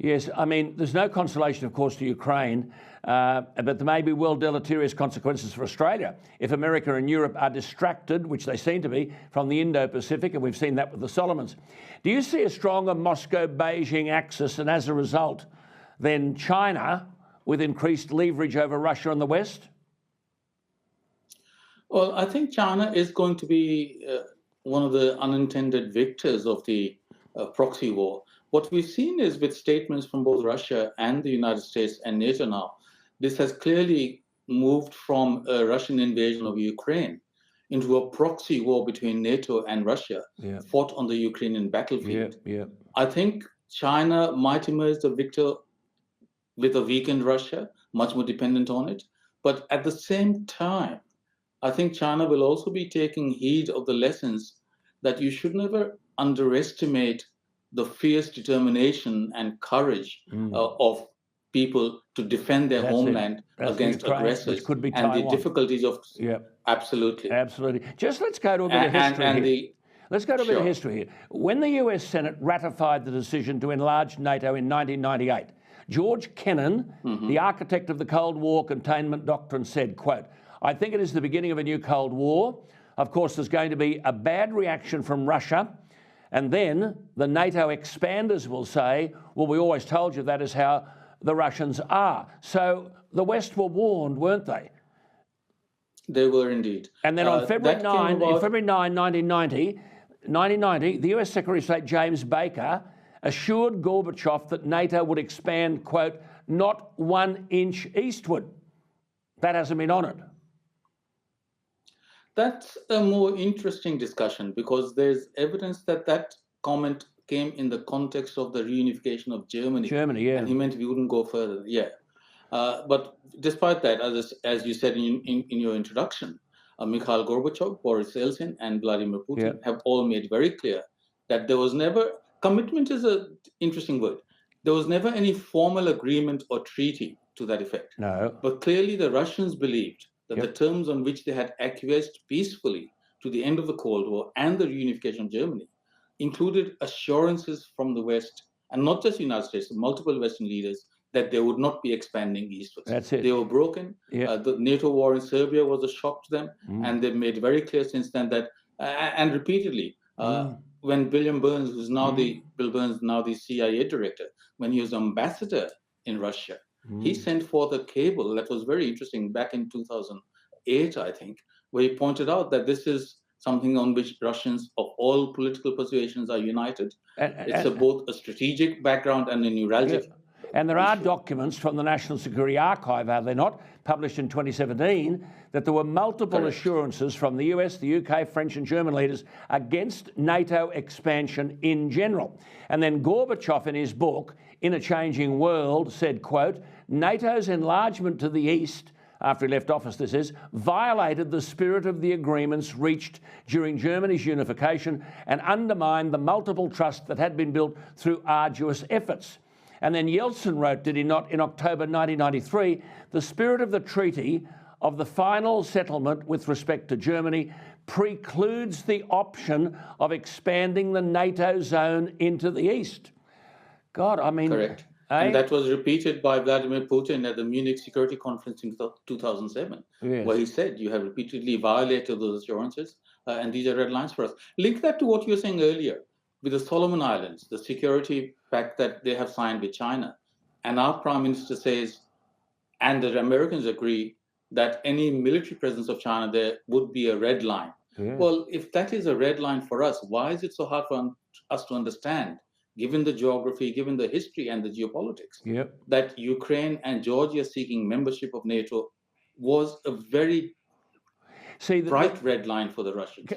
Yes, I mean, there's no consolation, of course, to Ukraine, but there may be well deleterious consequences for Australia if America and Europe are distracted, which they seem to be, from the Indo-Pacific, and we've seen that with the Solomons. Do you see a stronger Moscow-Beijing axis, and as a result, then China with increased leverage over Russia and the West? Well, I think China is going to be one of the unintended victors of the proxy war. What we've seen is with statements from both Russia and the United States and NATO now, this has clearly moved from a Russian invasion of Ukraine into a proxy war between NATO and Russia, fought on the Ukrainian battlefield. I think China might emerge the victor with a weakened Russia, much more dependent on it. But at the same time, I think China will also be taking heed of the lessons that you should never underestimate the fierce determination and courage of people to defend their homeland against aggressors, which could be and Taiwan. The difficulties of absolutely. Just let's go to a bit of history here. Let's go to a bit of history here. When the US Senate ratified the decision to enlarge NATO in 1998, George Kennan, the architect of the Cold War containment doctrine, said, quote, "I think it is the beginning of a new Cold War. Of course, there's going to be a bad reaction from Russia. And then the NATO expanders will say, well, we always told you that is how the Russians are." So the West were warned, weren't they? They were indeed. And then on February 9, 1990, the US Secretary of State James Baker assured Gorbachev that NATO would expand, quote, "not 1 inch eastward." That hasn't been honoured. That's a more interesting discussion because there's evidence that that comment came in the context of the reunification of Germany. And he meant we wouldn't go further. But despite that, as you said in your introduction, Mikhail Gorbachev, Boris Yeltsin, and Vladimir Putin have all made very clear that there was never, commitment is an interesting word, there was never any formal agreement or treaty to that effect. No. But clearly the Russians believed that the terms on which they had acquiesced peacefully to the end of the Cold War and the reunification of Germany included assurances from the West, and not just the United States, multiple Western leaders, that they would not be expanding eastwards. That's it. They were broken. The NATO war in Serbia was a shock to them, and they've made very clear since then that, and repeatedly, when William Burns, who's now Bill Burns, now the CIA director, when he was ambassador in Russia, he sent forth a cable that was very interesting back in 2008, I think, where he pointed out that this is something on which Russians of all political persuasions are united. It's both a strategic background and a neuralgic. And there are documents from the National Security Archive, are there not, published in 2017, that there were multiple assurances from the US, the UK, French and German leaders against NATO expansion in general. And then Gorbachev, in his book, In a Changing World, said, quote, "NATO's enlargement to the east," after he left office this is, "violated the spirit of the agreements reached during Germany's unification and undermined the multiple trust that had been built through arduous efforts." And then Yeltsin wrote, did he not, in October 1993, "The spirit of the treaty of the final settlement with respect to Germany precludes the option of expanding the NATO zone into the east." God, I mean... Correct. And that was repeated by Vladimir Putin at the Munich Security Conference in 2007, where he said, you have repeatedly violated those assurances, and these are red lines for us. Link that to what you were saying earlier, with the Solomon Islands, the security pact that they have signed with China. And our Prime Minister says, and the Americans agree, that any military presence of China there would be a red line. Well, if that is a red line for us, why is it so hard for us to understand, given the geography, given the history and the geopolitics, that Ukraine and Georgia seeking membership of NATO was a very bright red line for the Russians?